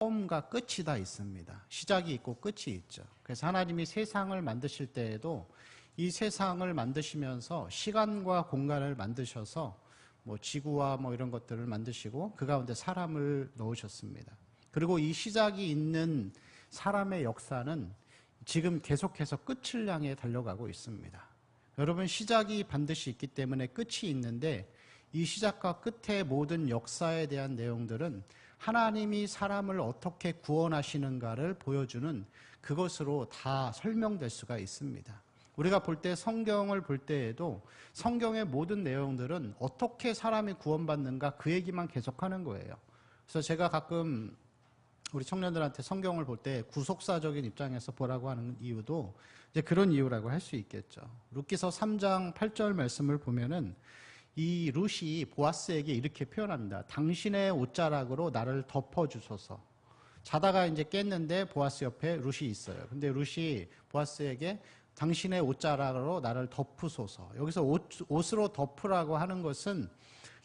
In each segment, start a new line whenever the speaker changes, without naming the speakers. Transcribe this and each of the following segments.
처음과 끝이 다 있습니다. 시작이 있고 끝이 있죠. 그래서 하나님이 세상을 만드실 때에도 이 세상을 만드시면서 시간과 공간을 만드셔서 지구와 이런 것들을 만드시고 그 가운데 사람을 넣으셨습니다. 그리고 이 시작이 있는 사람의 역사는 지금 계속해서 끝을 향해 달려가고 있습니다. 여러분, 시작이 반드시 있기 때문에 끝이 있는데 이 시작과 끝의 모든 역사에 대한 내용들은 하나님이 사람을 어떻게 구원하시는가를 보여주는 그것으로 다 설명될 수가 있습니다. 우리가 볼 때 성경을 볼 때에도 성경의 모든 내용들은 어떻게 사람이 구원받는가 그 얘기만 계속하는 거예요. 그래서 제가 가끔 우리 청년들한테 성경을 볼 때 구속사적인 입장에서 보라고 하는 이유도 이제 그런 이유라고 할 수 있겠죠. 룻기서 3장 8절 말씀을 보면은 이 룻이 보아스에게 이렇게 표현합니다. 당신의 옷자락으로 나를 덮어주소서. 자다가 이제 깼는데 보아스 옆에 룻이 있어요. 근데 룻이 보아스에게 당신의 옷자락으로 나를 덮으소서. 여기서 옷으로 덮으라고 하는 것은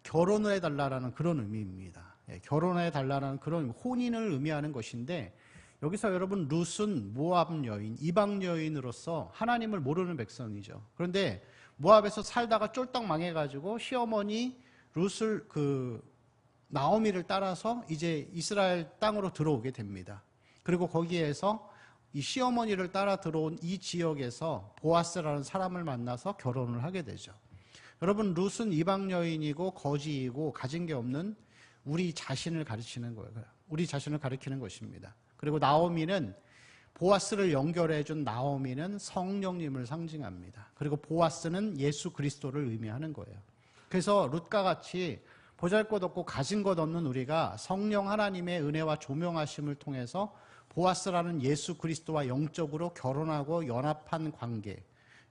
결혼을 해달라는 그런 의미입니다. 결혼해달라는 그런 혼인을 의미하는 것인데, 여기서 여러분 룻은 모압 여인, 이방 여인으로서 하나님을 모르는 백성이죠. 그런데 모압에서 살다가 쫄딱 망해가지고 시어머니 룻을 나오미를 따라서 이제 이스라엘 땅으로 들어오게 됩니다. 그리고 거기에서 이 시어머니를 따라 들어온 이 지역에서 보아스라는 사람을 만나서 결혼을 하게 되죠. 여러분, 룻은 이방 여인이고 거지이고 가진 게 없는 우리 자신을 가르치는 거예요. 우리 자신을 가리키는 것입니다. 그리고 나오미는 보아스를 연결해 준 나오미는 성령님을 상징합니다. 그리고 보아스는 예수 그리스도를 의미하는 거예요. 그래서 룻과 같이 보잘것없고 가진 것 없는 우리가 성령 하나님의 은혜와 조명하심을 통해서 보아스라는 예수 그리스도와 영적으로 결혼하고 연합한 관계.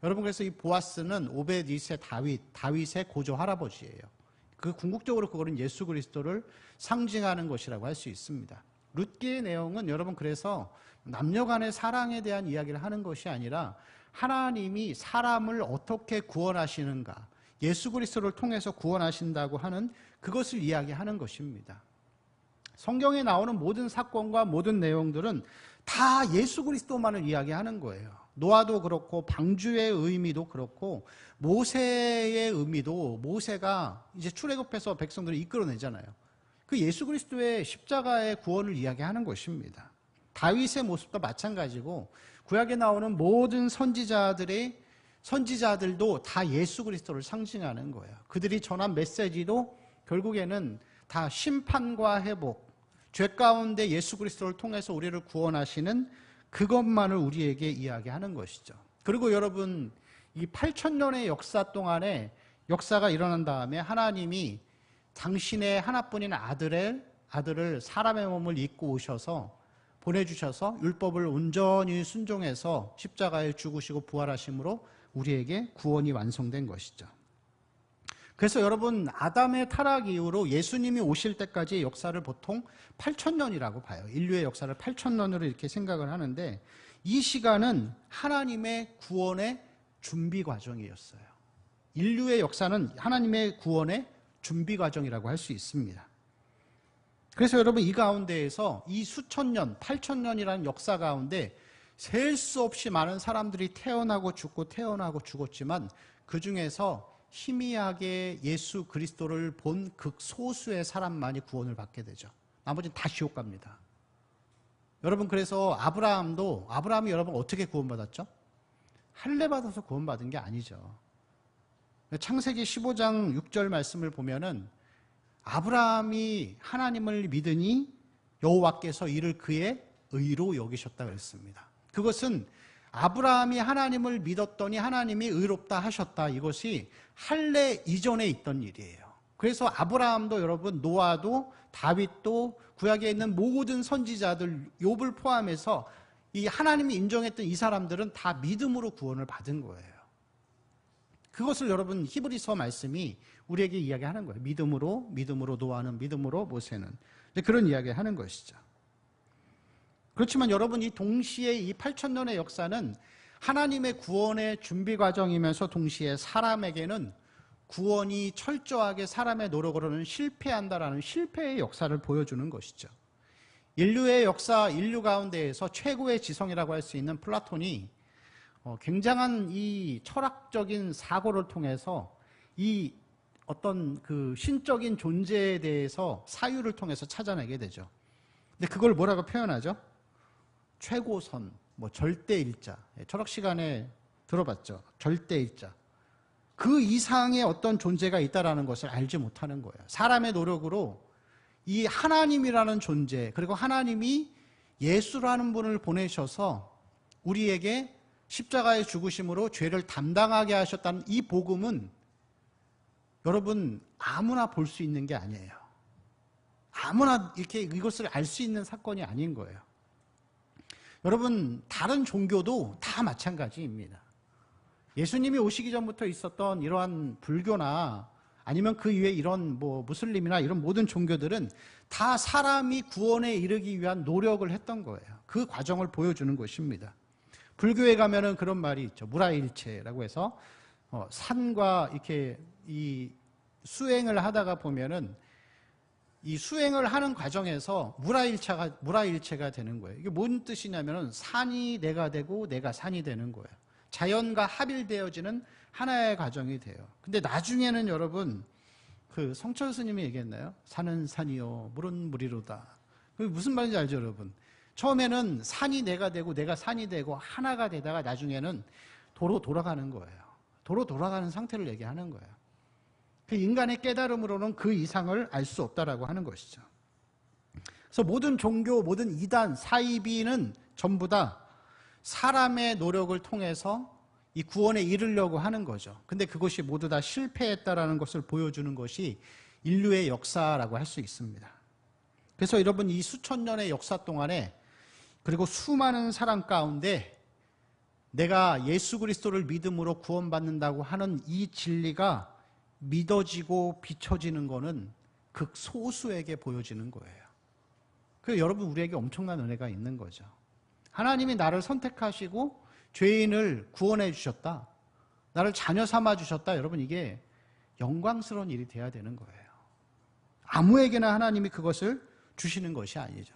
여러분, 그래서 이 보아스는 오벳 2세 다윗의 고조 할아버지예요. 궁극적으로 그거는 예수 그리스도를 상징하는 것이라고 할 수 있습니다. 룻기의 내용은 여러분, 그래서 남녀간의 사랑에 대한 이야기를 하는 것이 아니라 하나님이 사람을 어떻게 구원하시는가, 예수 그리스도를 통해서 구원하신다고 하는 그것을 이야기하는 것입니다. 성경에 나오는 모든 사건과 모든 내용들은 다 예수 그리스도만을 이야기하는 거예요. 노아도 그렇고 방주의 의미도 그렇고 모세의 의미도, 모세가 이제 출애굽해서 백성들을 이끌어내잖아요. 그 예수 그리스도의 십자가의 구원을 이야기하는 것입니다. 다윗의 모습도 마찬가지고 구약에 나오는 모든 선지자들도 다 예수 그리스도를 상징하는 거예요. 그들이 전한 메시지도 결국에는 다 심판과 회복, 죄 가운데 예수 그리스도를 통해서 우리를 구원하시는 그것만을 우리에게 이야기하는 것이죠. 그리고 여러분, 이 8,000년의 역사 동안에 역사가 일어난 다음에 하나님이 당신의 하나뿐인 아들을 사람의 몸을 입고 오셔서 보내주셔서 율법을 온전히 순종해서 십자가에 죽으시고 부활하심으로 우리에게 구원이 완성된 것이죠. 그래서 여러분, 아담의 타락 이후로 예수님이 오실 때까지의 역사를 보통 8,000년이라고 봐요. 인류의 역사를 8,000년으로 이렇게 생각을 하는데, 이 시간은 하나님의 구원의 준비 과정이었어요. 인류의 역사는 하나님의 구원의 준비 과정이라고 할 수 있습니다. 그래서 여러분, 이 가운데에서 이 수천 년, 8,000년이라는 역사 가운데 셀 수 없이 많은 사람들이 태어나고 죽고 태어나고 죽었지만 그 중에서 희미하게 예수 그리스도를 본 극소수의 사람만이 구원을 받게 되죠. 나머지는 다 지옥 갑니다. 여러분, 그래서 아브라함이 여러분 어떻게 구원받았죠? 할례 받아서 구원받은 게 아니죠. 창세기 15장 6절 말씀을 보면은 아브라함이 하나님을 믿으니 여호와께서 이를 그의 의로 여기셨다 그랬습니다. 그것은 아브라함이 하나님을 믿었더니 하나님이 의롭다 하셨다, 이것이 할례 이전에 있던 일이에요. 그래서 아브라함도 여러분, 노아도 다윗도 구약에 있는 모든 선지자들, 욥을 포함해서 이 하나님이 인정했던 이 사람들은 다 믿음으로 구원을 받은 거예요. 그것을 여러분, 히브리서 말씀이 우리에게 이야기하는 거예요. 믿음으로 노아는, 믿음으로 모세는, 그런 이야기하는 것이죠. 그렇지만 여러분, 이 동시에 이 8,000년의 역사는 하나님의 구원의 준비 과정이면서 동시에 사람에게는 구원이 철저하게 사람의 노력으로는 실패한다라는 실패의 역사를 보여주는 것이죠. 인류의 역사, 인류 가운데에서 최고의 지성이라고 할 수 있는 플라톤이 굉장한 이 철학적인 사고를 통해서 이 어떤 그 신적인 존재에 대해서 사유를 통해서 찾아내게 되죠. 근데 그걸 뭐라고 표현하죠? 최고선, 뭐 절대일자. 철학 시간에 들어봤죠. 절대일자. 그 이상의 어떤 존재가 있다라는 것을 알지 못하는 거예요. 사람의 노력으로 이 하나님이라는 존재, 그리고 하나님이 예수라는 분을 보내셔서 우리에게 십자가의 죽으심으로 죄를 담당하게 하셨다는 이 복음은 여러분 아무나 볼 수 있는 게 아니에요. 아무나 이렇게 이것을 알 수 있는 사건이 아닌 거예요. 여러분 다른 종교도 다 마찬가지입니다. 예수님이 오시기 전부터 있었던 이러한 불교나 아니면 그 이외에 이런 뭐 무슬림이나 이런 모든 종교들은 다 사람이 구원에 이르기 위한 노력을 했던 거예요. 그 과정을 보여주는 것입니다. 불교에 가면은 그런 말이 있죠. 무라일체라고 해서 산과 이렇게 이 수행을 하다가 보면은 이 수행을 하는 과정에서 무라일체가 되는 거예요. 이게 뭔 뜻이냐면은 산이 내가 되고 내가 산이 되는 거예요. 자연과 합일되어지는 하나의 과정이 돼요. 근데 나중에는 여러분 그 성철 스님이 얘기했나요? 산은 산이요 물은 물이로다. 그게 무슨 말인지 알죠, 여러분? 처음에는 산이 내가 되고 내가 산이 되고 하나가 되다가 나중에는 도로 돌아가는 거예요. 도로 돌아가는 상태를 얘기하는 거예요. 그 인간의 깨달음으로는 그 이상을 알 수 없다라고 하는 것이죠. 그래서 모든 종교, 모든 이단, 사이비는 전부 다 사람의 노력을 통해서 이 구원에 이르려고 하는 거죠. 근데 그것이 모두 다 실패했다라는 것을 보여주는 것이 인류의 역사라고 할 수 있습니다. 그래서 여러분 이 수천 년의 역사 동안에 그리고 수많은 사람 가운데 내가 예수 그리스도를 믿음으로 구원받는다고 하는 이 진리가 믿어지고 비춰지는 것은 극소수에게 보여지는 거예요. 그래서 여러분 우리에게 엄청난 은혜가 있는 거죠. 하나님이 나를 선택하시고 죄인을 구원해 주셨다. 나를 자녀 삼아 주셨다. 여러분 이게 영광스러운 일이 돼야 되는 거예요. 아무에게나 하나님이 그것을 주시는 것이 아니죠.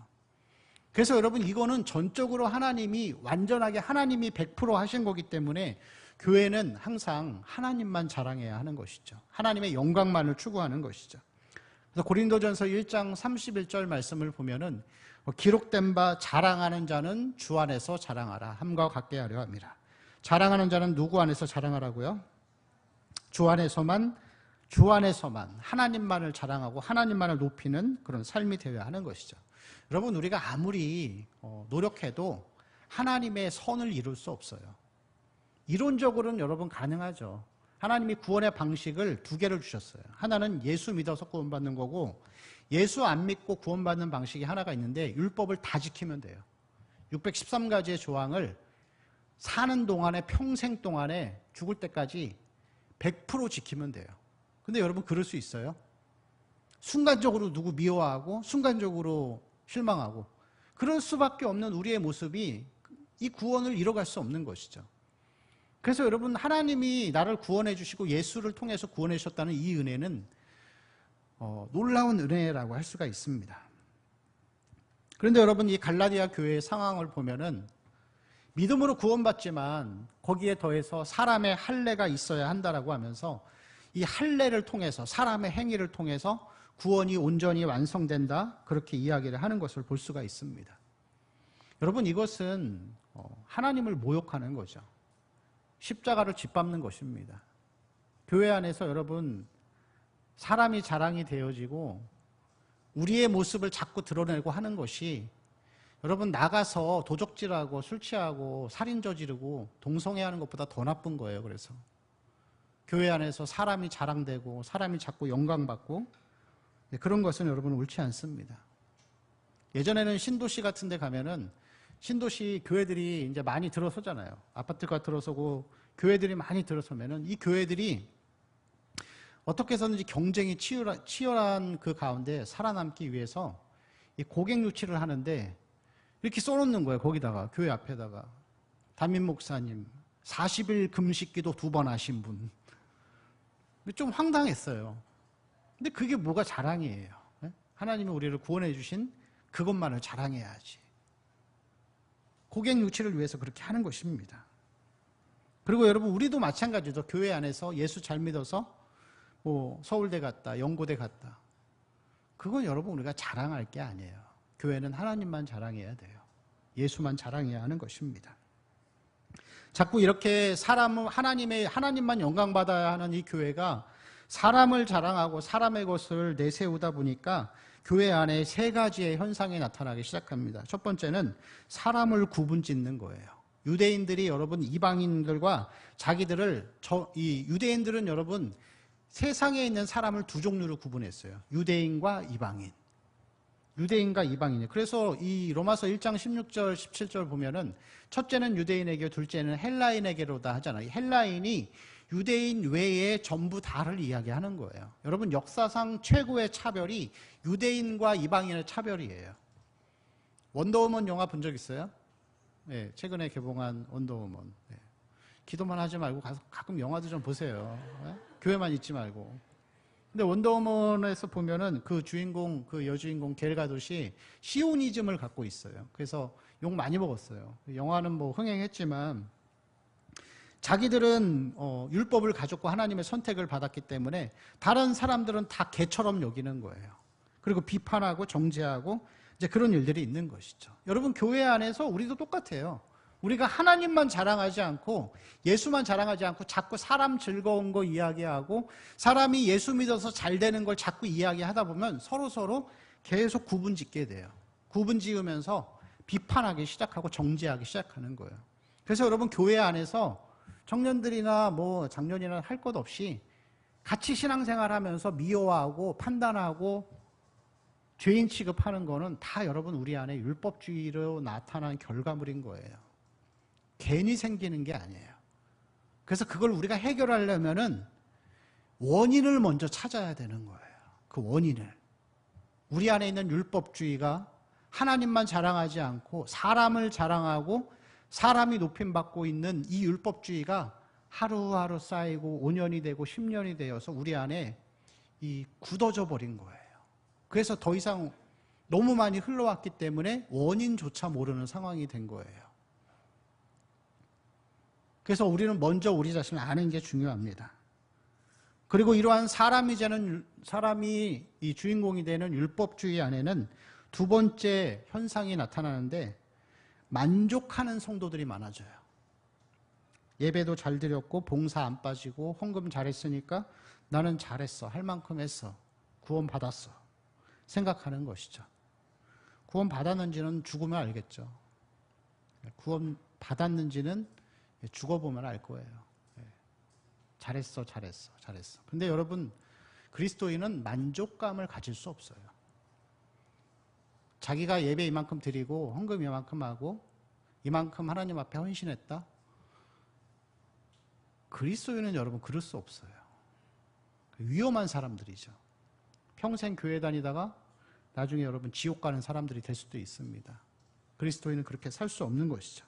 그래서 여러분 이거는 전적으로 하나님이 완전하게 하나님이 100% 하신 거기 때문에 교회는 항상 하나님만 자랑해야 하는 것이죠. 하나님의 영광만을 추구하는 것이죠. 그래서 고린도전서 1장 31절 말씀을 보면은 기록된 바 자랑하는 자는 주 안에서 자랑하라 함과 같게 하려 합니다. 자랑하는 자는 누구 안에서 자랑하라고요? 주 안에서만 하나님만을 자랑하고 하나님만을 높이는 그런 삶이 되어야 하는 것이죠. 여러분 우리가 아무리 노력해도 하나님의 선을 이룰 수 없어요. 이론적으로는 여러분 가능하죠. 하나님이 구원의 방식을 두 개를 주셨어요. 하나는 예수 믿어서 구원받는 거고 예수 안 믿고 구원받는 방식이 하나가 있는데 율법을 다 지키면 돼요. 613가지의 조항을 사는 동안에 평생 동안에 죽을 때까지 100% 지키면 돼요. 근데 여러분 그럴 수 있어요? 순간적으로 누구 미워하고 순간적으로 실망하고 그럴 수밖에 없는 우리의 모습이 이 구원을 이뤄갈 수 없는 것이죠. 그래서 여러분 하나님이 나를 구원해 주시고 예수를 통해서 구원해 주셨다는 이 은혜는 놀라운 은혜라고 할 수가 있습니다. 그런데 여러분 이 갈라디아 교회의 상황을 보면은 믿음으로 구원받지만 거기에 더해서 사람의 할례가 있어야 한다라고 하면서 이 할례를 통해서 사람의 행위를 통해서 구원이 온전히 완성된다 그렇게 이야기를 하는 것을 볼 수가 있습니다. 여러분 이것은 하나님을 모욕하는 거죠. 십자가를 짓밟는 것입니다. 교회 안에서 여러분 사람이 자랑이 되어지고 우리의 모습을 자꾸 드러내고 하는 것이 여러분 나가서 도적질하고 술 취하고 살인 저지르고 동성애하는 것보다 더 나쁜 거예요. 그래서 교회 안에서 사람이 자랑되고 사람이 자꾸 영광받고 그런 것은 여러분 옳지 않습니다. 예전에는 신도시 같은 데 가면은 신도시 교회들이 이제 많이 들어서잖아요. 아파트가 들어서고 교회들이 많이 들어서면은 이 교회들이 어떻게 해서든지 경쟁이 치열한 그 가운데 살아남기 위해서 이 고객 유치를 하는데 이렇게 써놓는 거예요. 거기다가 교회 앞에다가 담임 목사님 40일 금식기도 2번 하신 분. 좀 황당했어요. 근데 그게 뭐가 자랑이에요. 하나님이 우리를 구원해 주신 그것만을 자랑해야지. 고객 유치를 위해서 그렇게 하는 것입니다. 그리고 여러분, 우리도 마찬가지죠. 교회 안에서 예수 잘 믿어서 뭐 서울대 갔다, 연고대 갔다. 그건 여러분 우리가 자랑할 게 아니에요. 교회는 하나님만 자랑해야 돼요. 예수만 자랑해야 하는 것입니다. 자꾸 이렇게 하나님만 영광받아야 하는 이 교회가 사람을 자랑하고 사람의 것을 내세우다 보니까 교회 안에 세 가지의 현상이 나타나기 시작합니다. 첫 번째는 사람을 구분짓는 거예요. 유대인들이 여러분 이방인들과 유대인들은 여러분 세상에 있는 사람을 두 종류로 구분했어요. 유대인과 이방인. 유대인과 이방인이에요. 그래서 이 로마서 1장 16절, 17절 보면은 첫째는 유대인에게, 둘째는 헬라인에게로다 하잖아요. 헬라인이 유대인 외에 전부 다를 이야기하는 거예요. 여러분, 역사상 최고의 차별이 유대인과 이방인의 차별이에요. 원더우먼 영화 본 적 있어요? 네, 최근에 개봉한 원더우먼. 네. 기도만 하지 말고 가끔 영화도 좀 보세요. 네? 교회만 있지 말고. 근데 원더우먼에서 보면은 그 여주인공 겔가돛이 시오니즘을 갖고 있어요. 그래서 욕 많이 먹었어요. 영화는 뭐 흥행했지만 자기들은 율법을 가졌고 하나님의 선택을 받았기 때문에 다른 사람들은 다 개처럼 여기는 거예요. 그리고 비판하고 정죄하고 이제 그런 일들이 있는 것이죠. 여러분, 교회 안에서 우리도 똑같아요. 우리가 하나님만 자랑하지 않고 예수만 자랑하지 않고 자꾸 사람 즐거운 거 이야기하고 사람이 예수 믿어서 잘 되는 걸 자꾸 이야기하다 보면 서로 계속 구분 짓게 돼요. 구분 지으면서 비판하기 시작하고 정죄하기 시작하는 거예요. 그래서 여러분, 교회 안에서 청년들이나 뭐 장년이나 할 것 없이 같이 신앙생활 하면서 미워하고 판단하고 죄인 취급하는 거는 다 여러분 우리 안에 율법주의로 나타난 결과물인 거예요. 괜히 생기는 게 아니에요. 그래서 그걸 우리가 해결하려면은 원인을 먼저 찾아야 되는 거예요. 그 원인을. 우리 안에 있는 율법주의가 하나님만 자랑하지 않고 사람을 자랑하고 사람이 높임받고 있는 이 율법주의가 하루하루 쌓이고 5년이 되고 10년이 되어서 우리 안에 굳어져 버린 거예요. 그래서 더 이상 너무 많이 흘러왔기 때문에 원인조차 모르는 상황이 된 거예요. 그래서 우리는 먼저 우리 자신을 아는 게 중요합니다. 그리고 이러한 사람이 이 주인공이 되는 율법주의 안에는 두 번째 현상이 나타나는데 만족하는 성도들이 많아져요. 예배도 잘 드렸고 봉사 안 빠지고 헌금 잘했으니까 나는 잘했어. 할 만큼 했어. 구원 받았어. 생각하는 것이죠. 구원 받았는지는 죽으면 알겠죠. 구원 받았는지는 죽어보면 알 거예요. 잘했어. 근데 여러분, 그리스도인은 만족감을 가질 수 없어요. 자기가 예배 이만큼 드리고 헌금 이만큼 하고 이만큼 하나님 앞에 헌신했다? 그리스도인은 여러분 그럴 수 없어요. 위험한 사람들이죠. 평생 교회 다니다가 나중에 여러분 지옥 가는 사람들이 될 수도 있습니다. 그리스도인은 그렇게 살 수 없는 것이죠.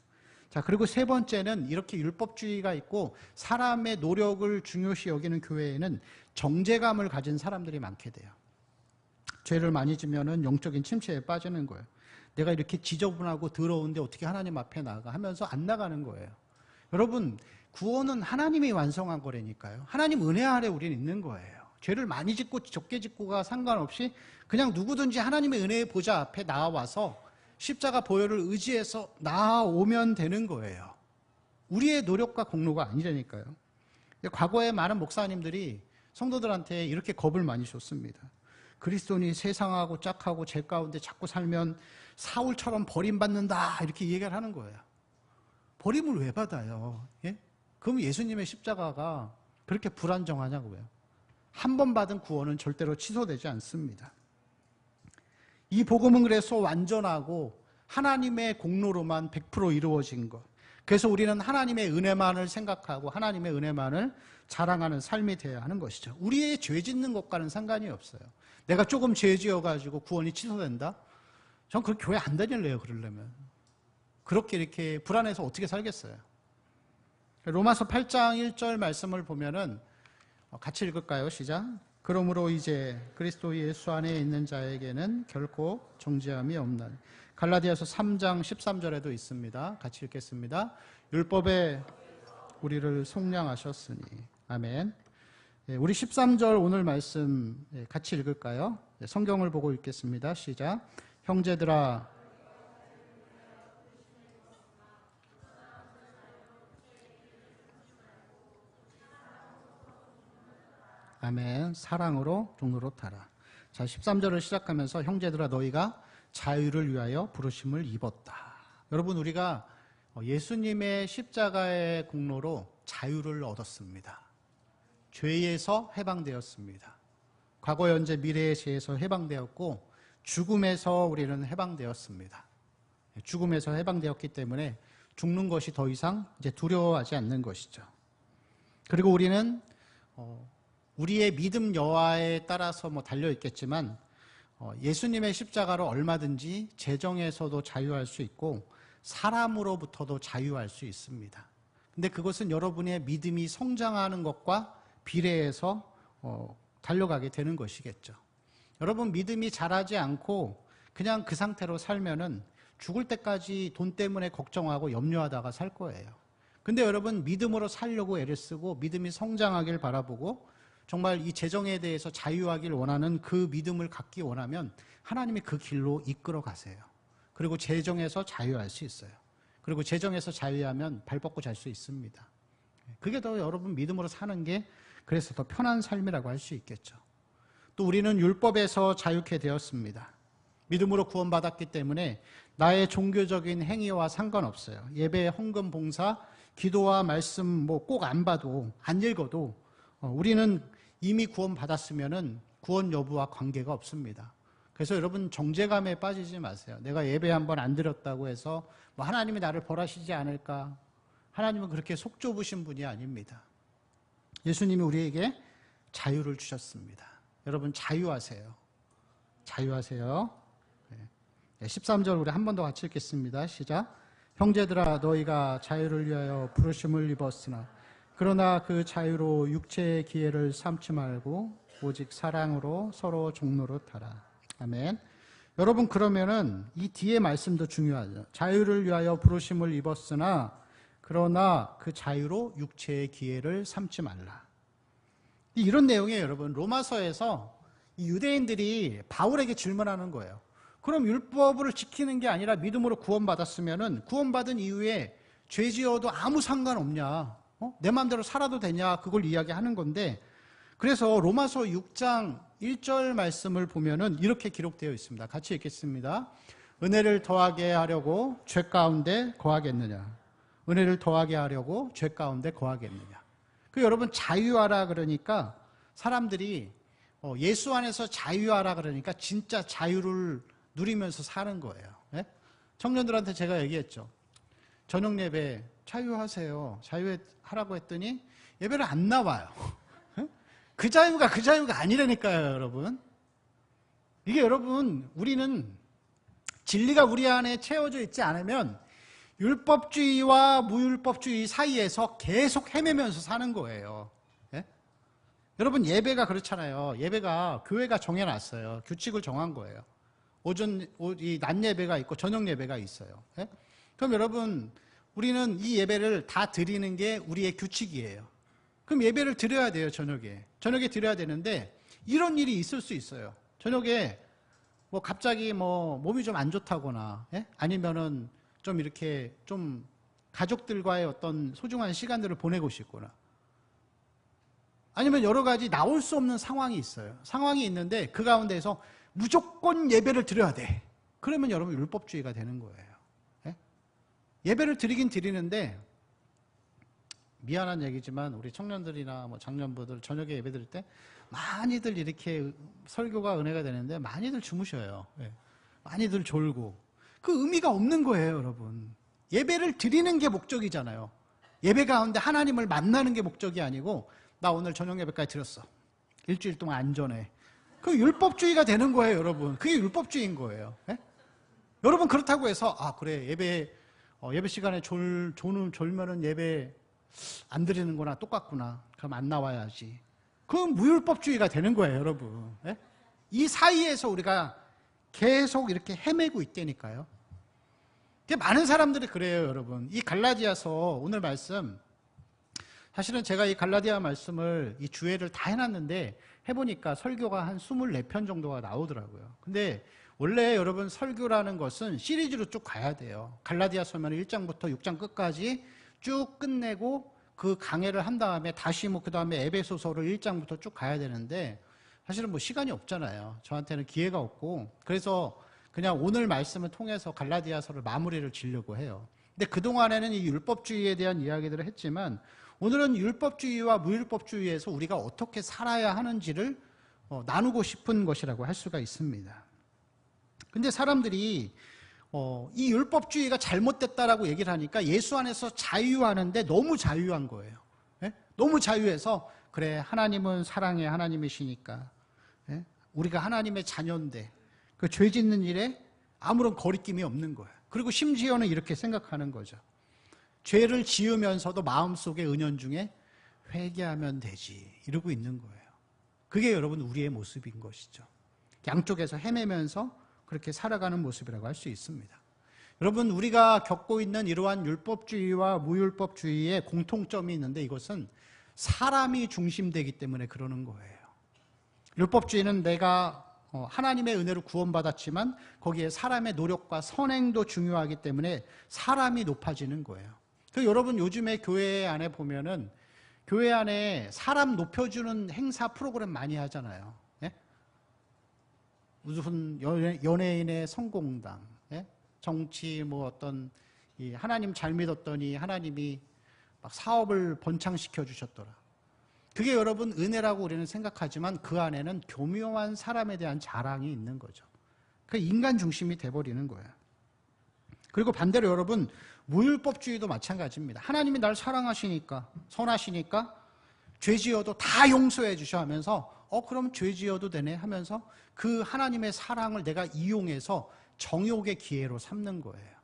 자, 그리고 세 번째는 이렇게 율법주의가 있고 사람의 노력을 중요시 여기는 교회에는 정죄감을 가진 사람들이 많게 돼요. 죄를 많이 지면은 영적인 침체에 빠지는 거예요. 내가 이렇게 지저분하고 더러운데 어떻게 하나님 앞에 나가 하면서 안 나가는 거예요. 여러분, 구원은 하나님이 완성한 거라니까요. 하나님 은혜 아래 우리는 있는 거예요. 죄를 많이 짓고 적게 짓고가 상관없이 그냥 누구든지 하나님의 은혜의 보좌 앞에 나와서 십자가 보혈을 의지해서 나아오면 되는 거예요. 우리의 노력과 공로가 아니라니까요. 과거에 많은 목사님들이 성도들한테 이렇게 겁을 많이 줬습니다. 그리스도인이 세상하고 짝하고 죄 가운데 자꾸 살면 사울처럼 버림받는다 이렇게 얘기를 하는 거예요. 버림을 왜 받아요? 예? 그럼 예수님의 십자가가 그렇게 불안정하냐고요. 한 번 받은 구원은 절대로 취소되지 않습니다. 이 복음은 그래서 완전하고 하나님의 공로로만 100% 이루어진 것. 그래서 우리는 하나님의 은혜만을 생각하고 하나님의 은혜만을 자랑하는 삶이 되어야 하는 것이죠. 우리의 죄 짓는 것과는 상관이 없어요. 내가 조금 죄 지어가지고 구원이 취소된다? 전 그 교회 안 다닐래요, 그러려면. 그렇게 이렇게 불안해서 어떻게 살겠어요? 로마서 8장 1절 말씀을 보면은 같이 읽을까요? 시작. 그러므로 이제 그리스도 예수 안에 있는 자에게는 결코 정죄함이 없나니. 갈라디아서 3장 13절에도 있습니다. 같이 읽겠습니다. 율법에 우리를 속량하셨으니. 아멘. 우리 13절 오늘 말씀 같이 읽을까요? 성경을 보고 읽겠습니다. 시작. 형제들아, 아멘. 사랑으로 종로로 타라. 자, 13절을 시작하면서 형제들아 너희가 자유를 위하여 부르심을 입었다. 여러분, 우리가 예수님의 십자가의 공로로 자유를 얻었습니다. 죄에서 해방되었습니다. 과거, 현재, 미래의 죄에서 해방되었고 죽음에서 우리는 해방되었습니다. 죽음에서 해방되었기 때문에 죽는 것이 더 이상 이제 두려워하지 않는 것이죠. 그리고 우리는 우리의 믿음 여하에 따라서 달려 있겠지만 예수님의 십자가로 얼마든지 재정에서도 자유할 수 있고 사람으로부터도 자유할 수 있습니다. 근데 그것은 여러분의 믿음이 성장하는 것과 비례해서 달려가게 되는 것이겠죠. 여러분, 믿음이 자라지 않고 그냥 그 상태로 살면은 죽을 때까지 돈 때문에 걱정하고 염려하다가 살 거예요. 근데 여러분, 믿음으로 살려고 애를 쓰고 믿음이 성장하길 바라보고 정말 이 재정에 대해서 자유하길 원하는 그 믿음을 갖기 원하면 하나님이 그 길로 이끌어 가세요. 그리고 재정에서 자유할 수 있어요. 그리고 재정에서 자유하면 발 뻗고 잘 수 있습니다. 그게 더 여러분 믿음으로 사는 게 그래서 더 편한 삶이라고 할 수 있겠죠. 또 우리는 율법에서 자유케 되었습니다. 믿음으로 구원받았기 때문에 나의 종교적인 행위와 상관없어요. 예배, 헌금, 봉사, 기도와 말씀 꼭 안 봐도 안 읽어도 우리는 이미 구원받았으면은 구원 여부와 관계가 없습니다. 그래서 여러분 정죄감에 빠지지 마세요. 내가 예배 한번 안 드렸다고 해서 하나님이 나를 벌하시지 않을까? 하나님은 그렇게 속 좁으신 분이 아닙니다. 예수님이 우리에게 자유를 주셨습니다. 여러분 자유하세요. 자유하세요. 13절 우리 한 번 더 같이 읽겠습니다. 시작. 형제들아 너희가 자유를 위하여 부르심을 입었으나 그러나 그 자유로 육체의 기회를 삼지 말고 오직 사랑으로 서로 종노릇하라. 아멘. 여러분, 그러면은 이 뒤에 말씀도 중요하죠. 자유를 위하여 부르심을 입었으나 그러나 그 자유로 육체의 기회를 삼지 말라. 이런 내용이에요. 여러분, 로마서에서 이 유대인들이 바울에게 질문하는 거예요. 그럼 율법을 지키는 게 아니라 믿음으로 구원받았으면은 구원받은 이후에 죄 지어도 아무 상관없냐? 내 마음대로 살아도 되냐? 그걸 이야기하는 건데, 그래서 로마서 6장 1절 말씀을 보면은 이렇게 기록되어 있습니다. 같이 읽겠습니다. 은혜를 더하게 하려고 죄 가운데 거하겠느냐? 은혜를 더하게 하려고 죄 가운데 거하겠느냐? 여러분 자유하라 그러니까 사람들이 예수 안에서 자유하라 그러니까 진짜 자유를 누리면서 사는 거예요. 청년들한테 제가 얘기했죠. 저녁 예배 자유하세요. 자유하라고 했더니 예배를 안 나와요. 그 자유가 아니라니까요, 여러분. 이게 여러분, 우리는 진리가 우리 안에 채워져 있지 않으면 율법주의와 무율법주의 사이에서 계속 헤매면서 사는 거예요. 여러분, 예배가 그렇잖아요. 예배가 교회가 정해놨어요. 규칙을 정한 거예요. 낮 예배가 있고 저녁 예배가 있어요. 그럼 여러분, 우리는 이 예배를 다 드리는 게 우리의 규칙이에요. 그럼 예배를 드려야 돼요, 저녁에. 저녁에 드려야 되는데, 이런 일이 있을 수 있어요. 저녁에 갑자기 몸이 좀 안 좋다거나, 아니면은 좀 이렇게 좀 가족들과의 어떤 소중한 시간들을 보내고 싶거나, 아니면 여러 가지 나올 수 없는 상황이 있어요. 상황이 있는데 그 가운데에서 무조건 예배를 드려야 돼. 그러면 여러분 율법주의가 되는 거예요. 예배를 드리긴 드리는데, 미안한 얘기지만 우리 청년들이나 장년부들 저녁에 예배 드릴 때 많이들 이렇게 설교가 은혜가 되는데 많이들 주무셔요. 많이들 졸고. 그 의미가 없는 거예요, 여러분. 예배를 드리는 게 목적이잖아요. 예배 가운데 하나님을 만나는 게 목적이 아니고, 나 오늘 저녁 예배까지 드렸어. 일주일 동안 안전해. 그 율법주의가 되는 거예요, 여러분. 그게 율법주의인 거예요. 여러분, 그렇다고 해서 그래, 예배 시간에 졸면은 예배 안 드리는구나, 똑같구나. 그럼 안 나와야지. 그건 무율법주의가 되는 거예요, 여러분. 예? 이 사이에서 우리가 계속 이렇게 헤매고 있다니까요. 많은 사람들이 그래요, 여러분. 이 갈라디아서 오늘 말씀, 사실은 제가 이 갈라디아 말씀을 이 주회를 다 해놨는데 해보니까 설교가 한 24편 정도가 나오더라고요. 근데 원래 여러분 설교라는 것은 시리즈로 쭉 가야 돼요. 갈라디아서면 1장부터 6장 끝까지 쭉 끝내고 그 강해를 한 다음에 다시 그 다음에 에베소서를 1장부터 쭉 가야 되는데 사실은 뭐 시간이 없잖아요. 저한테는 기회가 없고 그래서 그냥 오늘 말씀을 통해서 갈라디아서를 마무리를 지려고 해요. 근데 그동안에는 이 율법주의에 대한 이야기들을 했지만 오늘은 율법주의와 무율법주의에서 우리가 어떻게 살아야 하는지를 나누고 싶은 것이라고 할 수가 있습니다. 근데 사람들이 이 율법주의가 잘못됐다라고 얘기를 하니까 예수 안에서 자유하는데 너무 자유한 거예요. 예? 너무 자유해서 그래 하나님은 사랑의 하나님이시니까 예? 우리가 하나님의 자녀인데 그 죄 짓는 일에 아무런 거리낌이 없는 거예요. 그리고 심지어는 이렇게 생각하는 거죠. 죄를 지으면서도 마음속에 은연중에 회개하면 되지 이러고 있는 거예요. 그게 여러분 우리의 모습인 것이죠. 양쪽에서 헤매면서 그렇게 살아가는 모습이라고 할 수 있습니다. 여러분 우리가 겪고 있는 이러한 율법주의와 무율법주의의 공통점이 있는데 이것은 사람이 중심되기 때문에 그러는 거예요. 율법주의는 내가 하나님의 은혜로 구원받았지만 거기에 사람의 노력과 선행도 중요하기 때문에 사람이 높아지는 거예요. 그 여러분 요즘에 교회 안에 보면은 교회 안에 사람 높여주는 행사 프로그램 많이 하잖아요. 예? 무슨 연예인의 성공당, 예? 정치 뭐 어떤 하나님 잘 믿었더니 하나님이 막 사업을 번창시켜 주셨더라. 그게 여러분 은혜라고 우리는 생각하지만 그 안에는 교묘한 사람에 대한 자랑이 있는 거죠. 그 인간 중심이 돼버리는 거예요. 그리고 반대로 여러분 무율법주의도 마찬가지입니다. 하나님이 날 사랑하시니까 선하시니까 죄 지어도 다 용서해 주셔 하면서 그럼 죄 지어도 되네 하면서 그 하나님의 사랑을 내가 이용해서 정욕의 기회로 삼는 거예요.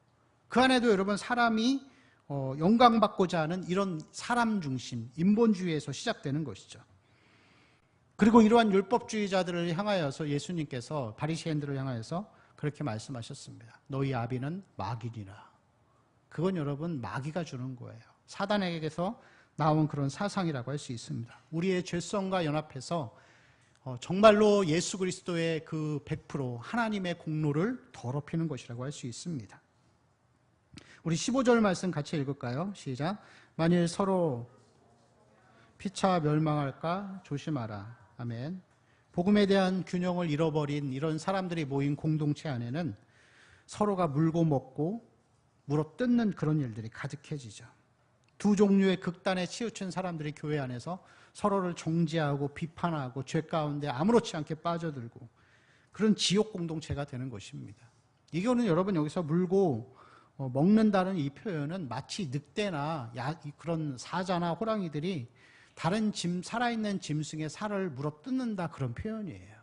그 안에도 여러분 사람이 영광받고자 하는 이런 사람 중심, 인본주의에서 시작되는 것이죠. 그리고 이러한 율법주의자들을 향하여서 예수님께서 바리새인들을 향하여서 그렇게 말씀하셨습니다. 너희 아비는 마귀니라. 그건 여러분 마귀가 주는 거예요. 사단에게서 나온 그런 사상이라고 할 수 있습니다. 우리의 죄성과 연합해서 정말로 예수 그리스도의 그 100% 하나님의 공로를 더럽히는 것이라고 할 수 있습니다. 우리 15절 말씀 같이 읽을까요? 시작. 만일 서로 피차 멸망할까 조심하라. 아멘. 복음에 대한 균형을 잃어버린 이런 사람들이 모인 공동체 안에는 서로가 물고 먹고 물어뜯는 그런 일들이 가득해지죠. 두 종류의 극단에 치우친 사람들이 교회 안에서 서로를 정죄하고 비판하고 죄 가운데 아무렇지 않게 빠져들고 그런 지옥 공동체가 되는 것입니다. 이거는 여러분 여기서 물고 먹는다는 이 표현은 마치 늑대나 그런 사자나 호랑이들이 다른 살아있는 짐승의 살을 물어뜯는다 그런 표현이에요.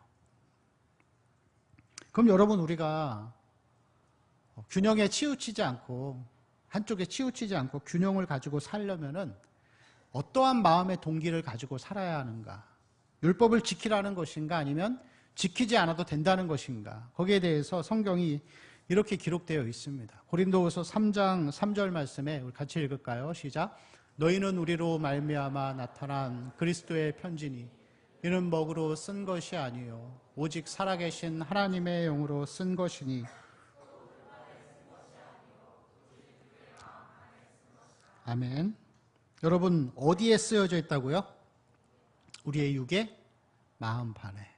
그럼 여러분 우리가 균형에 치우치지 않고 한쪽에 치우치지 않고 균형을 가지고 살려면은 어떠한 마음의 동기를 가지고 살아야 하는가? 율법을 지키라는 것인가 아니면 지키지 않아도 된다는 것인가? 거기에 대해서 성경이 이렇게 기록되어 있습니다. 고린도후서 3장 3절 말씀에 우리 같이 읽을까요? 시작. 너희는 우리로 말미암아 나타난 그리스도의 편지니 이는 먹으로 쓴 것이 아니요 오직 살아계신 하나님의 영으로 쓴 것이니 아멘. 여러분 어디에 쓰여져 있다고요? 우리의 육의 마음판에.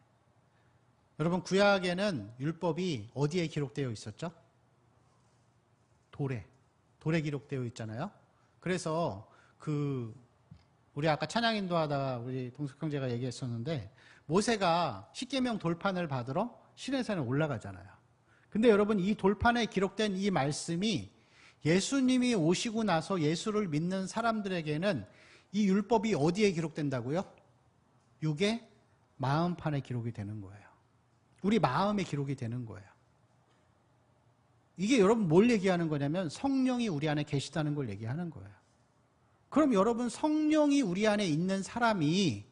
여러분 구약에는 율법이 어디에 기록되어 있었죠? 돌에 기록되어 있잖아요. 그래서 우리 아까 찬양 인도하다가 우리 동숙 형제가 얘기했었는데 모세가 십계명 돌판을 받으러 시내산에 올라가잖아요. 근데 여러분 이 돌판에 기록된 이 말씀이 예수님이 오시고 나서 예수를 믿는 사람들에게는 이 율법이 어디에 기록된다고요? 육의 마음판에 기록이 되는 거예요. 우리 마음에 기록이 되는 거예요. 이게 여러분 뭘 얘기하는 거냐면 성령이 우리 안에 계시다는 걸 얘기하는 거예요. 그럼 여러분 성령이 우리 안에 있는 사람이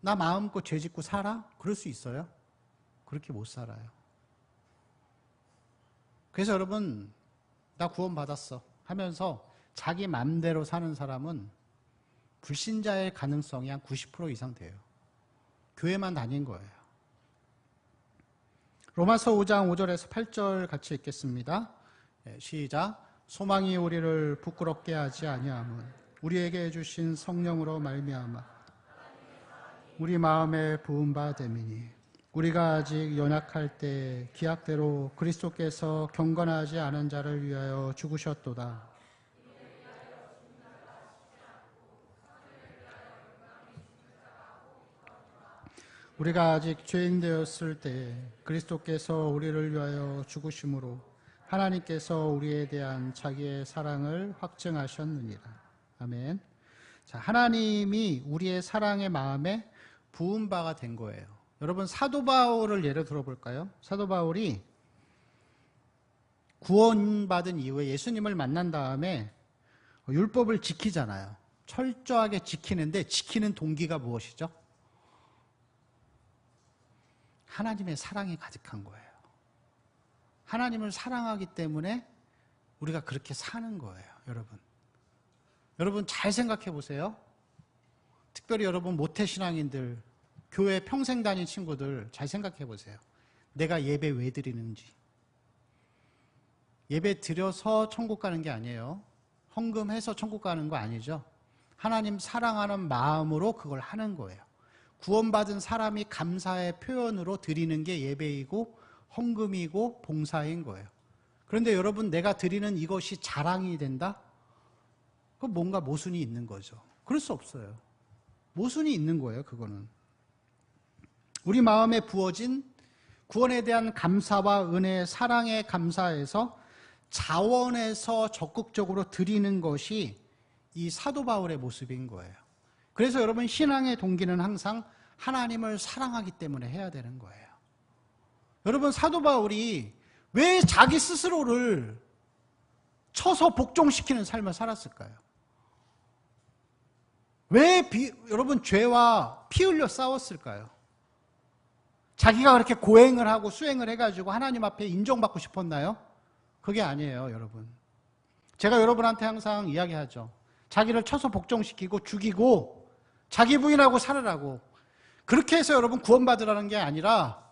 나 마음껏 죄 짓고 살아? 그럴 수 있어요? 그렇게 못 살아요. 그래서 여러분, 나 구원받았어 하면서 자기 맘대로 사는 사람은 불신자의 가능성이 한 90% 이상 돼요. 교회만 다닌 거예요. 로마서 5장 5절에서 8절 같이 읽겠습니다. 시작. 소망이 우리를 부끄럽게 하지 아니함은 우리에게 주신 성령으로 말미암아 우리 마음에 부은 바 됨이니 우리가 아직 연약할 때 기약대로 그리스도께서 경건하지 않은 자를 위하여 죽으셨도다. 우리가 아직 죄인 되었을 때 그리스도께서 우리를 위하여 죽으심으로 하나님께서 우리에 대한 자기의 사랑을 확증하셨느니라. 아멘. 자, 하나님이 우리의 사랑의 마음에 부은 바가 된 거예요. 여러분, 사도 바울을 예로 들어볼까요? 사도 바울이 구원받은 이후에 예수님을 만난 다음에 율법을 지키잖아요. 철저하게 지키는데 지키는 동기가 무엇이죠? 하나님의 사랑이 가득한 거예요. 하나님을 사랑하기 때문에 우리가 그렇게 사는 거예요, 여러분. 여러분 잘 생각해 보세요. 특별히 여러분 모태신앙인들, 교회 평생 다닌 친구들 잘 생각해 보세요. 내가 예배 왜 드리는지. 예배 드려서 천국 가는 게 아니에요. 헌금해서 천국 가는 거 아니죠. 하나님 사랑하는 마음으로 그걸 하는 거예요. 구원받은 사람이 감사의 표현으로 드리는 게 예배이고 헌금이고 봉사인 거예요. 그런데 여러분, 내가 드리는 이것이 자랑이 된다? 그건 뭔가 모순이 있는 거죠. 그럴 수 없어요. 모순이 있는 거예요, 그거는. 우리 마음에 부어진 구원에 대한 감사와 은혜의 사랑에 감사해서 자원해서 적극적으로 드리는 것이 이 사도 바울의 모습인 거예요. 그래서 여러분, 신앙의 동기는 항상 하나님을 사랑하기 때문에 해야 되는 거예요. 여러분, 사도 바울이 왜 자기 스스로를 쳐서 복종시키는 삶을 살았을까요? 왜 여러분 죄와 피 흘려 싸웠을까요? 자기가 그렇게 고행을 하고 수행을 해가지고 하나님 앞에 인정받고 싶었나요? 그게 아니에요, 여러분. 제가 여러분한테 항상 이야기하죠. 자기를 쳐서 복종시키고 죽이고 자기 부인하고 살으라고. 그렇게 해서 여러분 구원받으라는 게 아니라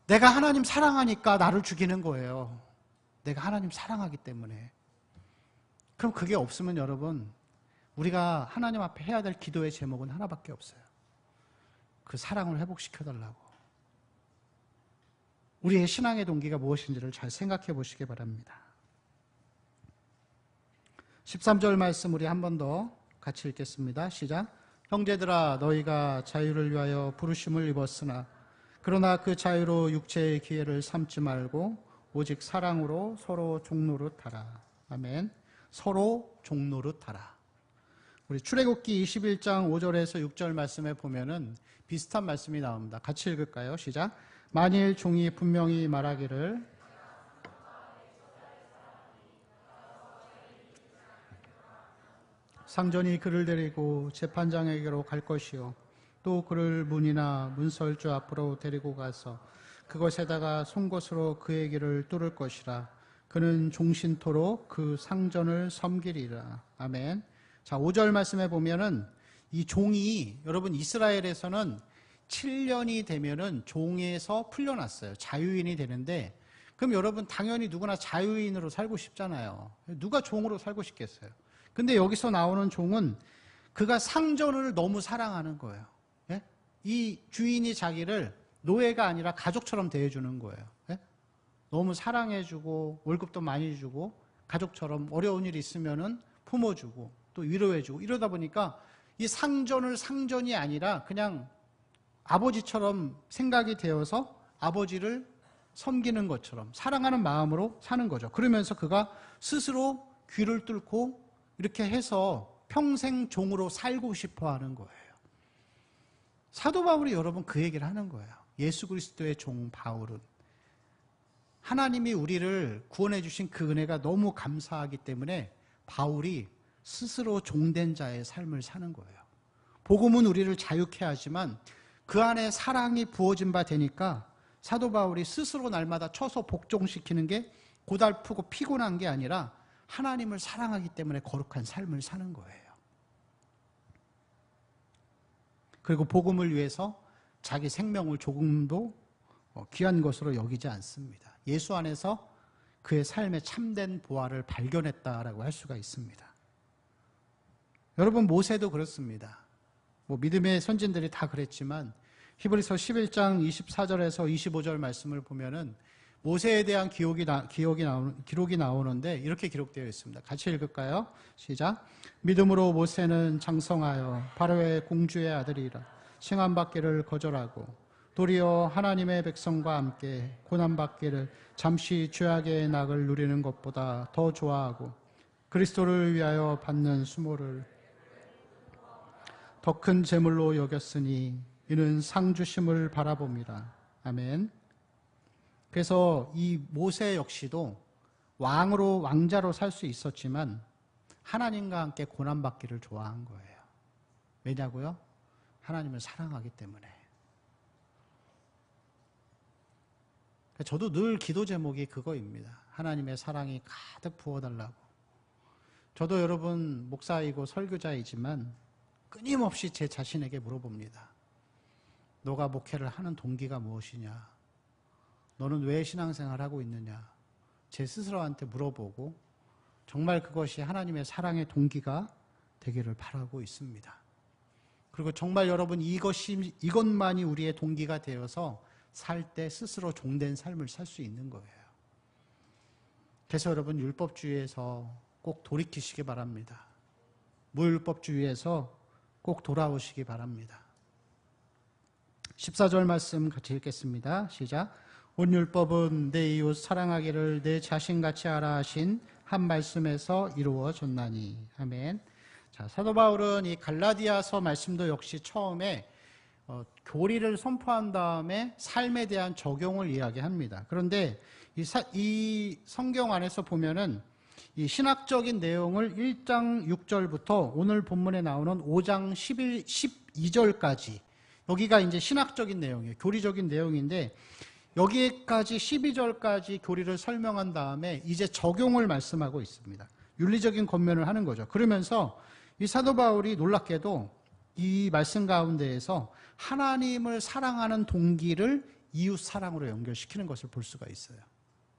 내가 하나님 사랑하니까 나를 죽이는 거예요. 내가 하나님 사랑하기 때문에. 그럼 그게 없으면 여러분, 우리가 하나님 앞에 해야 될 기도의 제목은 하나밖에 없어요. 그 사랑을 회복시켜달라고. 우리의 신앙의 동기가 무엇인지를 잘 생각해 보시기 바랍니다. 13절 말씀 우리 한 번 더 같이 읽겠습니다. 시작. 형제들아, 너희가 자유를 위하여 부르심을 입었으나 그러나 그 자유로 육체의 기회를 삼지 말고 오직 사랑으로 서로 종노릇하라. 아멘. 서로 종노릇하라. 우리 출애굽기 21장 5절에서 6절 말씀에 보면은 비슷한 말씀이 나옵니다. 같이 읽을까요? 시작. 만일 종이 분명히 말하기를 상전이 그를 데리고 재판장에게로 갈 것이요 또 그를 문이나 문설주 앞으로 데리고 가서 그것에다가 송곳으로 그의 길을 뚫을 것이라. 그는 종신토록 그 상전을 섬기리라. 아멘. 자, 5절 말씀에 보면은 이 종이, 여러분 이스라엘에서는 7년이 되면은 종에서 풀려났어요. 자유인이 되는데, 그럼 여러분 당연히 누구나 자유인으로 살고 싶잖아요. 누가 종으로 살고 싶겠어요? 근데 여기서 나오는 종은 그가 상전을 너무 사랑하는 거예요. 예? 이 주인이 자기를 노예가 아니라 가족처럼 대해주는 거예요. 예? 너무 사랑해주고 월급도 많이 주고 가족처럼 어려운 일 있으면은 품어주고 또 위로해주고 이러다 보니까 이 상전을 상전이 아니라 그냥 아버지처럼 생각이 되어서 아버지를 섬기는 것처럼 사랑하는 마음으로 사는 거죠. 그러면서 그가 스스로 귀를 뚫고 이렇게 해서 평생 종으로 살고 싶어 하는 거예요. 사도 바울이 여러분 그 얘기를 하는 거예요. 예수 그리스도의 종 바울은 하나님이 우리를 구원해 주신 그 은혜가 너무 감사하기 때문에 바울이 스스로 종된 자의 삶을 사는 거예요. 복음은 우리를 자유케 하지만 그 안에 사랑이 부어진 바 되니까 사도 바울이 스스로 날마다 쳐서 복종시키는 게 고달프고 피곤한 게 아니라 하나님을 사랑하기 때문에 거룩한 삶을 사는 거예요. 그리고 복음을 위해서 자기 생명을 조금도 귀한 것으로 여기지 않습니다. 예수 안에서 그의 삶의 참된 보화를 발견했다라고 할 수가 있습니다. 여러분, 모세도 그렇습니다. 믿음의 선진들이 다 그랬지만 히브리서 11장 24절에서 25절 말씀을 보면은 모세에 대한 기록이 나오는데 이렇게 기록되어 있습니다. 같이 읽을까요? 시작. 믿음으로 모세는 장성하여 바로의 공주의 아들이라 칭함받기를 거절하고 도리어 하나님의 백성과 함께 고난받기를 잠시 죄악의 낙을 누리는 것보다 더 좋아하고 그리스도를 위하여 받는 수모를 더 큰 재물로 여겼으니 이는 상 주심을 바라봅니다. 아멘. 그래서 이 모세 역시도 왕자로 살 수 있었지만 하나님과 함께 고난받기를 좋아한 거예요. 왜냐고요? 하나님을 사랑하기 때문에. 저도 늘 기도 제목이 그거입니다. 하나님의 사랑이 가득 부어달라고. 저도 여러분 목사이고 설교자이지만 끊임없이 제 자신에게 물어봅니다. 너가 목회를 하는 동기가 무엇이냐? 너는 왜 신앙생활을 하고 있느냐? 제 스스로한테 물어보고 정말 그것이 하나님의 사랑의 동기가 되기를 바라고 있습니다. 그리고 정말 여러분 이것만이 우리의 동기가 되어서 살 때 스스로 종된 삶을 살 수 있는 거예요. 그래서 여러분 율법주의에서 꼭 돌이키시기 바랍니다. 무율법주의에서 꼭 돌아오시기 바랍니다. 14절 말씀 같이 읽겠습니다. 시작. 온 율법은 내 이웃 사랑하기를 내 자신같이 하라 하신 한 말씀에서 이루어졌나니. 아멘. 자, 사도 바울은 이 갈라디아서 말씀도 역시 처음에 교리를 선포한 다음에 삶에 대한 적용을 이야기합니다. 그런데 이 성경 안에서 보면은 이 신학적인 내용을 1장 6절부터 오늘 본문에 나오는 5장 12절까지 여기가 이제 신학적인 내용이에요. 교리적인 내용인데 여기까지 12절까지 교리를 설명한 다음에 이제 적용을 말씀하고 있습니다. 윤리적인 권면을 하는 거죠. 그러면서 이 사도 바울이 놀랍게도 이 말씀 가운데에서 하나님을 사랑하는 동기를 이웃 사랑으로 연결시키는 것을 볼 수가 있어요.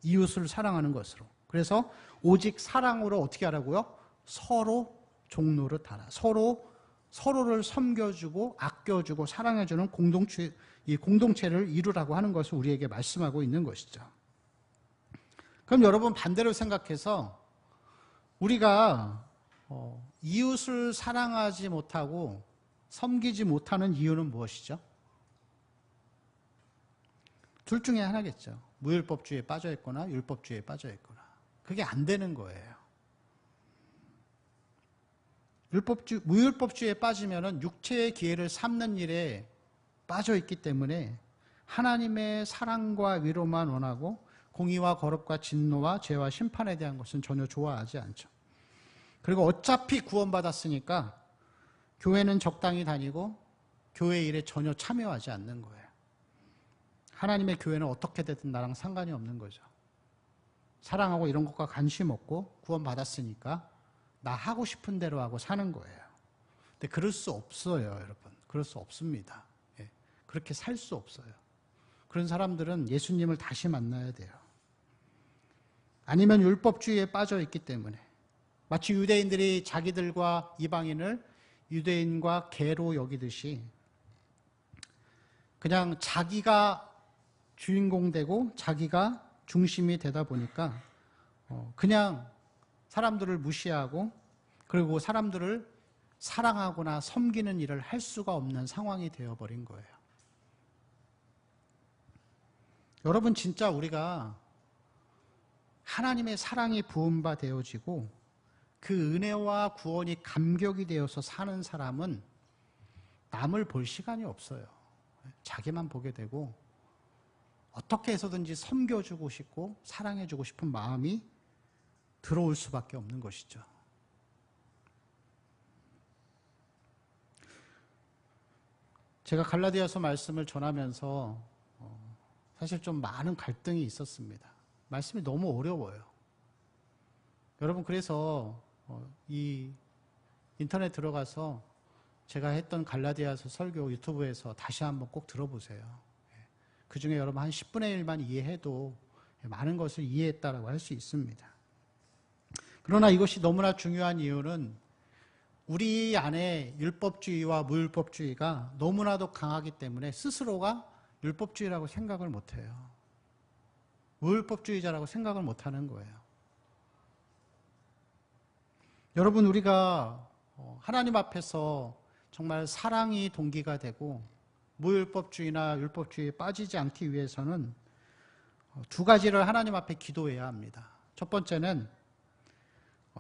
이웃을 사랑하는 것으로. 그래서 오직 사랑으로 어떻게 하라고요? 서로 종노릇하라. 서로를 섬겨주고 아껴주고 사랑해주는 이 공동체를 이루라고 하는 것을 우리에게 말씀하고 있는 것이죠. 그럼 여러분 반대로 생각해서 우리가 이웃을 사랑하지 못하고 섬기지 못하는 이유는 무엇이죠? 둘 중에 하나겠죠. 무율법주의에 빠져 있거나 율법주의에 빠져 있거나. 그게 안 되는 거예요. 무율법주의에 빠지면은 육체의 기회를 삼는 일에 빠져 있기 때문에 하나님의 사랑과 위로만 원하고 공의와 거룩과 진노와 죄와 심판에 대한 것은 전혀 좋아하지 않죠. 그리고 어차피 구원받았으니까 교회는 적당히 다니고 교회 일에 전혀 참여하지 않는 거예요. 하나님의 교회는 어떻게 되든 나랑 상관이 없는 거죠. 사랑하고 이런 것과 관심 없고 구원받았으니까 나 하고 싶은 대로 하고 사는 거예요. 근데 그럴 수 없어요, 여러분. 그럴 수 없습니다. 예. 그렇게 살 수 없어요. 그런 사람들은 예수님을 다시 만나야 돼요. 아니면 율법주의에 빠져 있기 때문에 마치 유대인들이 자기들과 이방인을 유대인과 개로 여기듯이 그냥 자기가 주인공 되고 자기가 중심이 되다 보니까 그냥 사람들을 무시하고 그리고 사람들을 사랑하거나 섬기는 일을 할 수가 없는 상황이 되어버린 거예요. 여러분 진짜 우리가 하나님의 사랑이 부은 바 되어지고 그 은혜와 구원이 감격이 되어서 사는 사람은 남을 볼 시간이 없어요. 자기만 보게 되고 어떻게 해서든지 섬겨주고 싶고 사랑해주고 싶은 마음이 들어올 수밖에 없는 것이죠. 제가 갈라디아서 말씀을 전하면서 사실 좀 많은 갈등이 있었습니다. 말씀이 너무 어려워요. 여러분, 그래서 이 인터넷 들어가서 제가 했던 갈라디아서 설교 유튜브에서 다시 한번 꼭 들어보세요. 그 중에 여러분 한 10분의 1만 이해해도 많은 것을 이해했다라고 할 수 있습니다. 그러나 이것이 너무나 중요한 이유는 우리 안에 율법주의와 무율법주의가 너무나도 강하기 때문에 스스로가 율법주의라고 생각을 못해요. 무율법주의자라고 생각을 못하는 거예요. 여러분, 우리가 하나님 앞에서 정말 사랑이 동기가 되고 무율법주의나 율법주의에 빠지지 않기 위해서는 두 가지를 하나님 앞에 기도해야 합니다. 첫 번째는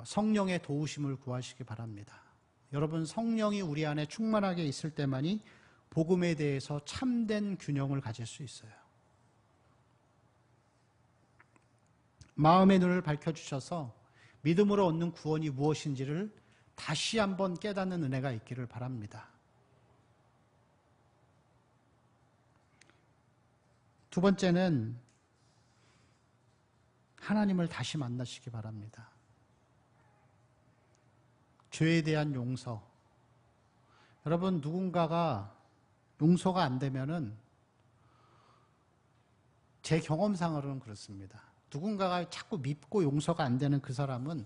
성령의 도우심을 구하시기 바랍니다. 여러분, 성령이 우리 안에 충만하게 있을 때만이 복음에 대해서 참된 균형을 가질 수 있어요. 마음의 눈을 밝혀주셔서 믿음으로 얻는 구원이 무엇인지를 다시 한번 깨닫는 은혜가 있기를 바랍니다. 두 번째는 하나님을 다시 만나시기 바랍니다. 죄에 대한 용서. 여러분, 누군가가 용서가 안 되면은 제 경험상으로는 그렇습니다. 누군가가 자꾸 밉고 용서가 안 되는 그 사람은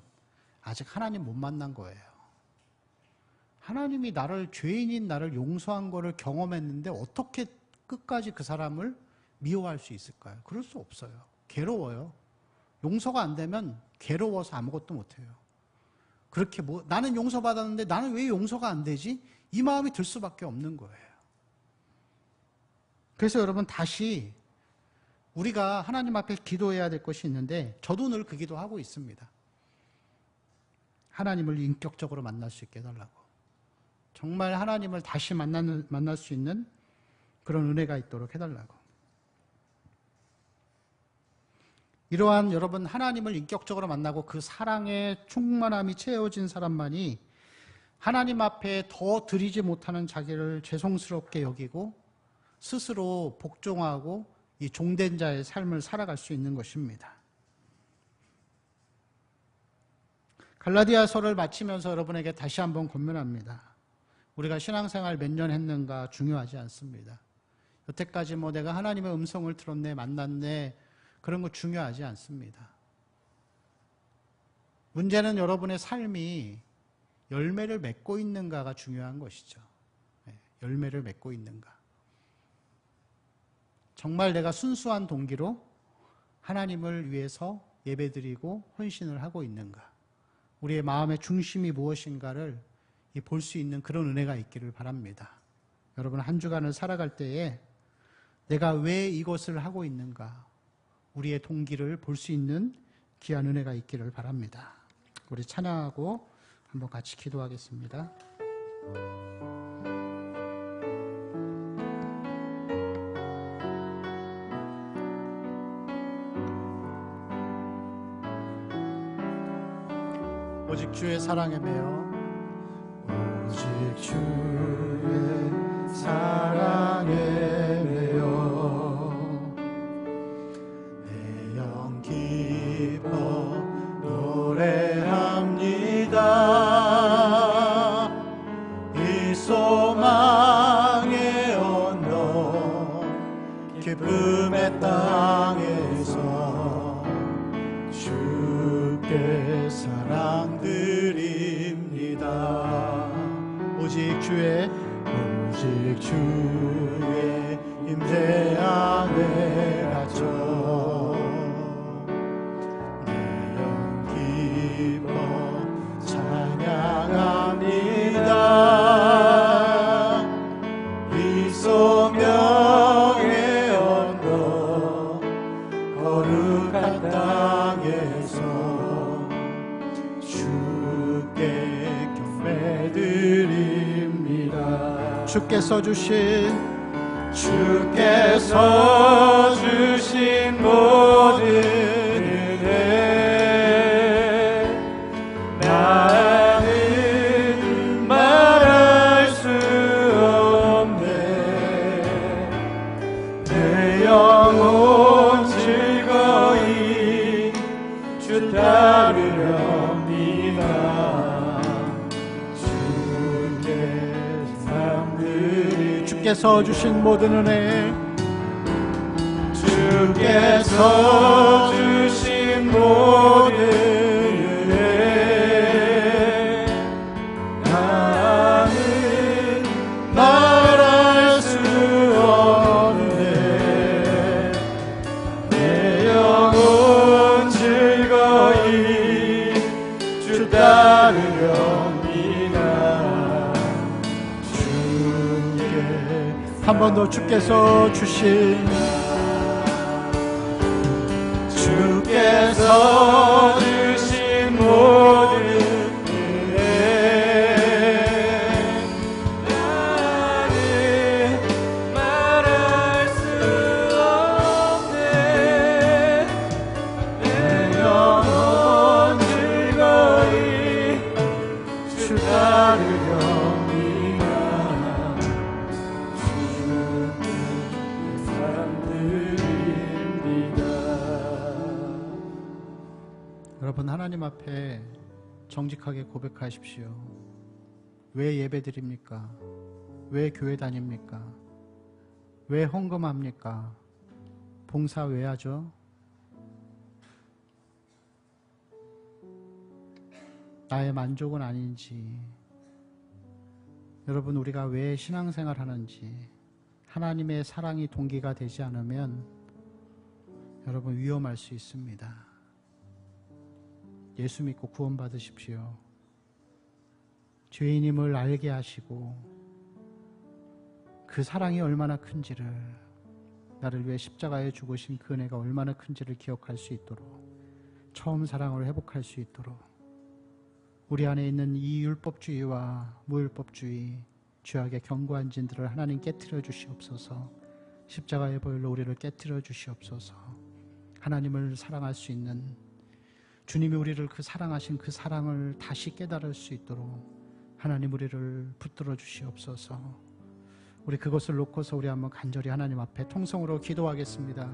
아직 하나님 못 만난 거예요. 하나님이 죄인인 나를 용서한 거를 경험했는데 어떻게 끝까지 그 사람을 미워할 수 있을까요? 그럴 수 없어요. 괴로워요. 용서가 안 되면 괴로워서 아무것도 못해요. 그렇게 나는 용서받았는데 나는 왜 용서가 안 되지? 이 마음이 들 수밖에 없는 거예요. 그래서 여러분, 다시 우리가 하나님 앞에 기도해야 될 것이 있는데, 저도 늘 그 기도하고 있습니다. 하나님을 인격적으로 만날 수 있게 해달라고. 정말 하나님을 다시 만날 수 있는 그런 은혜가 있도록 해달라고. 이러한 여러분, 하나님을 인격적으로 만나고 그 사랑의 충만함이 채워진 사람만이 하나님 앞에 더 드리지 못하는 자기를 죄송스럽게 여기고 스스로 복종하고 이 종된 자의 삶을 살아갈 수 있는 것입니다. 갈라디아서를 마치면서 여러분에게 다시 한번 권면합니다. 우리가 신앙생활 몇 년 했는가 중요하지 않습니다. 여태까지 내가 하나님의 음성을 들었네, 만났네, 그런 거 중요하지 않습니다. 문제는 여러분의 삶이 열매를 맺고 있는가가 중요한 것이죠. 열매를 맺고 있는가. 정말 내가 순수한 동기로 하나님을 위해서 예배드리고 헌신을 하고 있는가. 우리의 마음의 중심이 무엇인가를 볼 수 있는 그런 은혜가 있기를 바랍니다. 여러분, 한 주간을 살아갈 때에 내가 왜 이것을 하고 있는가, 우리의 동기를 볼 수 있는 귀한 은혜가 있기를 바랍니다. 우리 찬양하고 한번 같이 기도하겠습니다. 오직 주의 사랑에 매여, 오직 주의 사랑에 매여 내 영 기뻐 노래합니다. 이 소망의 언덕 기쁨의 땅에서 주께 사랑 드립니다. 오직 주의 임재 안에 갇혀 내 영 기뻐 찬양합니다. 이 소명의 언덕 거룩한 땅에서 주께 경배드립니다. 주께서 주신 모든 은혜 나는 말할 수 없네.
따르렵니다. 주께 사람들이
주께서 주신 모든 은혜,
주께서 주신 모든 은혜 나는 말할 수 없네. 내 영혼 즐거이 주 따르렵니다. 주께
한 번 더 주께서 주신
주께서 주신 모든 은혜 나는 말할 수 없네. 내 영혼 즐거이 주 따르렵니다. 주께 사람들입니다.
여러분, 하나님 앞에 정직하게 고백하십시오. 왜 예배 드립니까? 왜 교회 다닙니까? 왜 헌금합니까? 봉사 왜 하죠? 나의 만족은 아닌지, 여러분, 우리가 왜 신앙생활 하는지 하나님의 사랑이 동기가 되지 않으면 여러분 위험할 수 있습니다. 예수 믿고 구원받으십시오. 죄인임을 알게 하시고 그 사랑이 얼마나 큰지를, 나를 위해 십자가에 죽으신 그 은혜가 얼마나 큰지를 기억할 수 있도록, 처음 사랑을 회복할 수 있도록 우리 안에 있는 이 율법주의와 무율법주의, 죄악의 견고한 진들을 하나님 깨트려 주시옵소서. 십자가의 보혈로 우리를 깨트려 주시옵소서. 하나님을 사랑할 수 있는, 주님이 우리를 그 사랑하신 그 사랑을 다시 깨달을 수 있도록 하나님 우리를 붙들어 주시옵소서. 우리 그것을 놓고서 우리 한번 간절히 하나님 앞에 통성으로 기도하겠습니다.